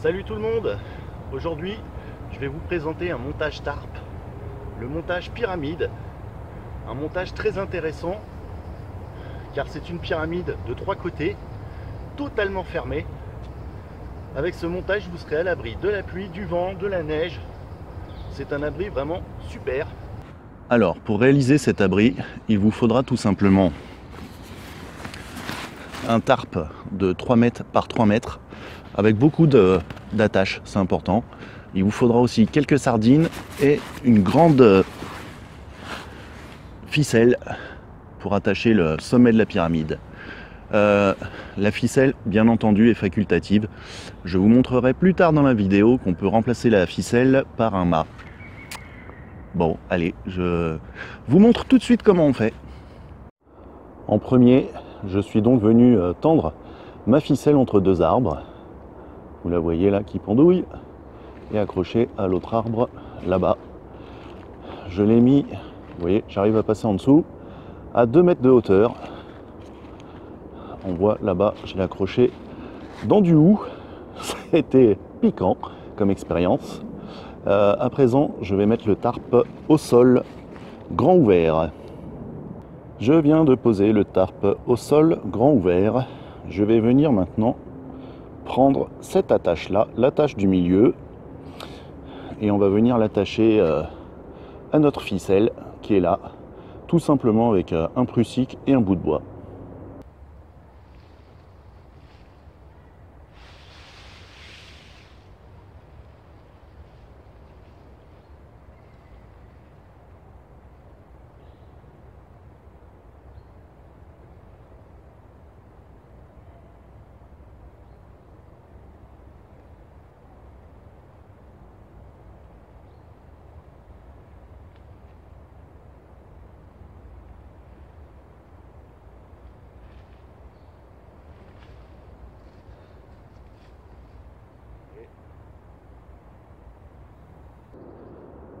Salut tout le monde. Aujourd'hui je vais vous présenter un montage tarp, le montage pyramide, un montage très intéressant car c'est une pyramide de 3 côtés, totalement fermée. Avec ce montage vous serez à l'abri de la pluie, du vent, de la neige. C'est un abri vraiment super. Alors, pour réaliser cet abri, il vous faudra tout simplement un tarp de 3 mètres par 3 mètres avec beaucoup d'attaches, c'est important. Il vous faudra aussi quelques sardines et une grande ficelle pour attacher le sommet de la pyramide. La ficelle, bien entendu, est facultative. Je vous montrerai plus tard dans la vidéo qu'on peut remplacer la ficelle par un mât. Bon, allez, je vous montre tout de suite comment on fait. En premier, je suis donc venu tendre ma ficelle entre deux arbres. Vous la voyez là qui pendouille et accrochée à l'autre arbre là-bas. Je l'ai mis, vous voyez, j'arrive à passer en dessous, à 2 mètres de hauteur. On voit là-bas, je l'ai accroché dans du hou. C'était piquant comme expérience. À présent, je vais mettre le tarp au sol, grand ouvert. Je viens de poser le tarp au sol, grand ouvert. Je vais venir maintenant prendre cette attache-là, l'attache du milieu, et on va venir l'attacher à notre ficelle qui est là, tout simplement avec un prusik et un bout de bois.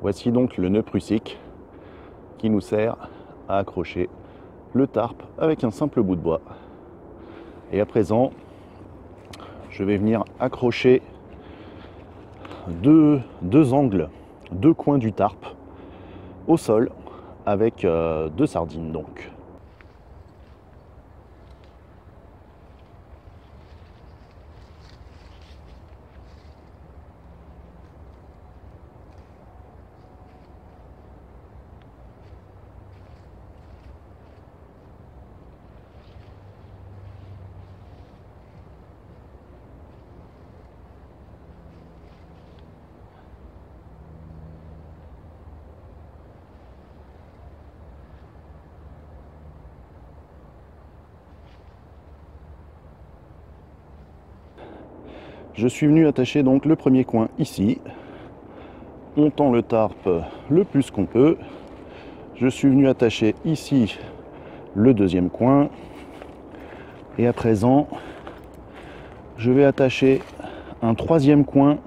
Voici donc le nœud prusik qui nous sert à accrocher le tarp avec un simple bout de bois. Et à présent, je vais venir accrocher deux angles, deux coins du tarp au sol avec 2 sardines donc. Je suis venu attacher donc le premier coin ici. On tend le tarp le plus qu'on peut. Je suis venu attacher ici le deuxième coin. Et à présent, je vais attacher un troisième coin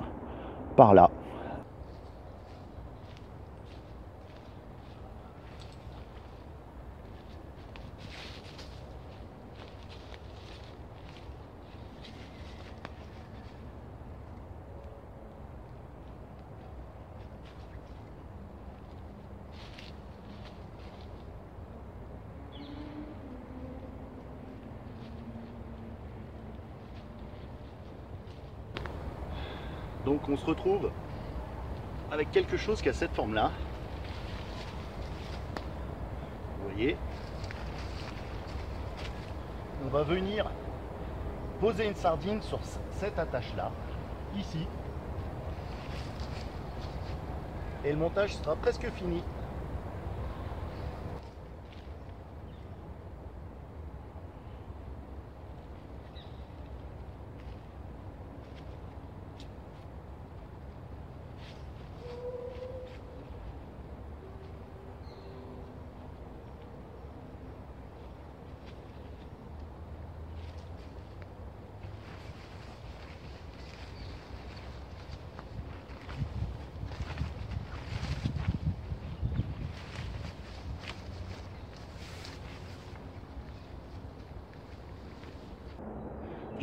par là. Donc on se retrouve avec quelque chose qui a cette forme là. Vous voyez, on va venir poser une sardine sur cette attache là, ici, et le montage sera presque fini.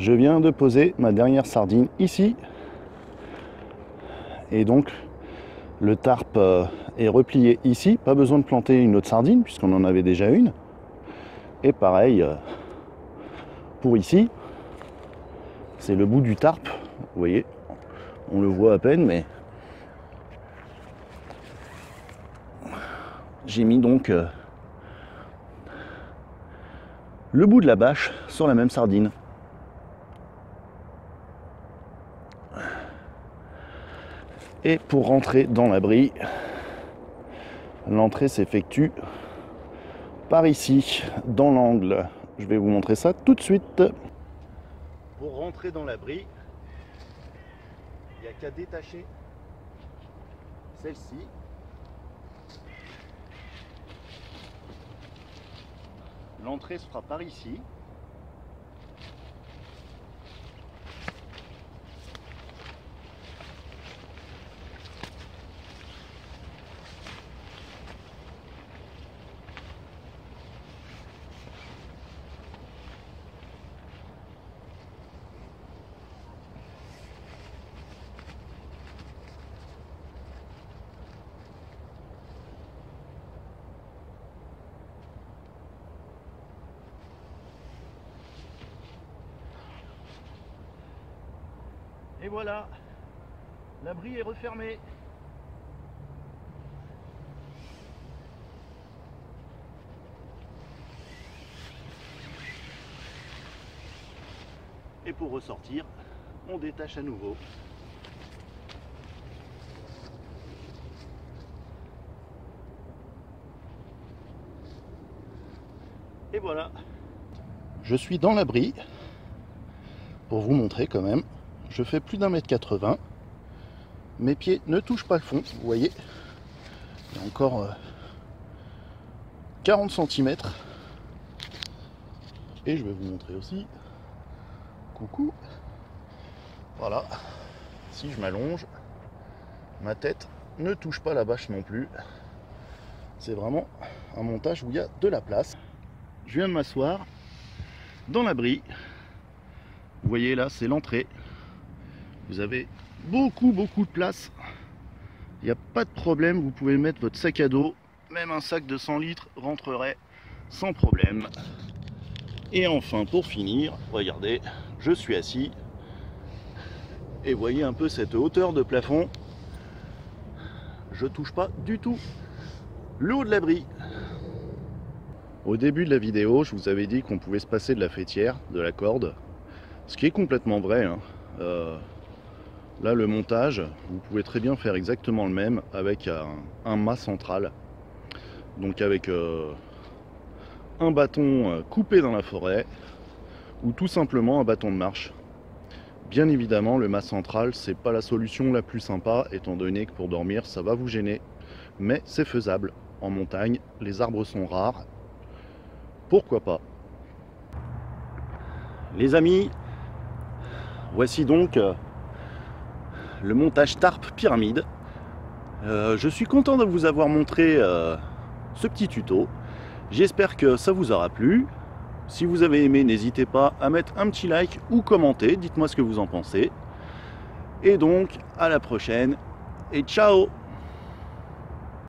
Je viens de poser ma dernière sardine ici. Et donc le tarp est replié ici, pas besoin de planter une autre sardine puisqu'on en avait déjà une. Et pareil pour ici, c'est le bout du tarp, vous voyez, on le voit à peine, mais j'ai mis donc le bout de la bâche sur la même sardine. Et pour rentrer dans l'abri, l'entrée s'effectue par ici, dans l'angle. Je vais vous montrer ça tout de suite. Pour rentrer dans l'abri, il n'y a qu'à détacher celle-ci. L'entrée se fera par ici. Et voilà, l'abri est refermé. Et pour ressortir, on détache à nouveau. Et voilà, je suis dans l'abri. Pour vous montrer quand même. Je fais plus d'1,80 m. Mes pieds ne touchent pas le fond, vous voyez. Il y a encore 40 cm. Et je vais vous montrer aussi. Coucou. Voilà. Si je m'allonge, ma tête ne touche pas la bâche non plus. C'est vraiment un montage où il y a de la place. Je viens de m'asseoir dans l'abri. Vous voyez là, c'est l'entrée. Vous avez beaucoup de place. Il n'y a pas de problème, vous pouvez mettre votre sac à dos. Même un sac de 100 litres rentrerait sans problème. Et enfin, pour finir, regardez, je suis assis. Et voyez un peu cette hauteur de plafond. Je touche pas du tout le haut de l'abri. Au début de la vidéo, je vous avais dit qu'on pouvait se passer de la faîtière, de la corde. Ce qui est complètement vrai, hein. Là, le montage, vous pouvez très bien faire exactement le même avec un mât central. Donc avec un bâton coupé dans la forêt ou tout simplement un bâton de marche. Bien évidemment, le mât central, c'est pas la solution la plus sympa étant donné que pour dormir, ça va vous gêner. Mais c'est faisable. En montagne, les arbres sont rares. Pourquoi pas? Les amis, voici donc le montage tarp pyramide. Je suis content de vous avoir montré ce petit tuto. J'espère que ça vous aura plu. Si vous avez aimé, n'hésitez pas à mettre un petit like ou commenter. Dites-moi ce que vous en pensez. Et donc, à la prochaine et ciao!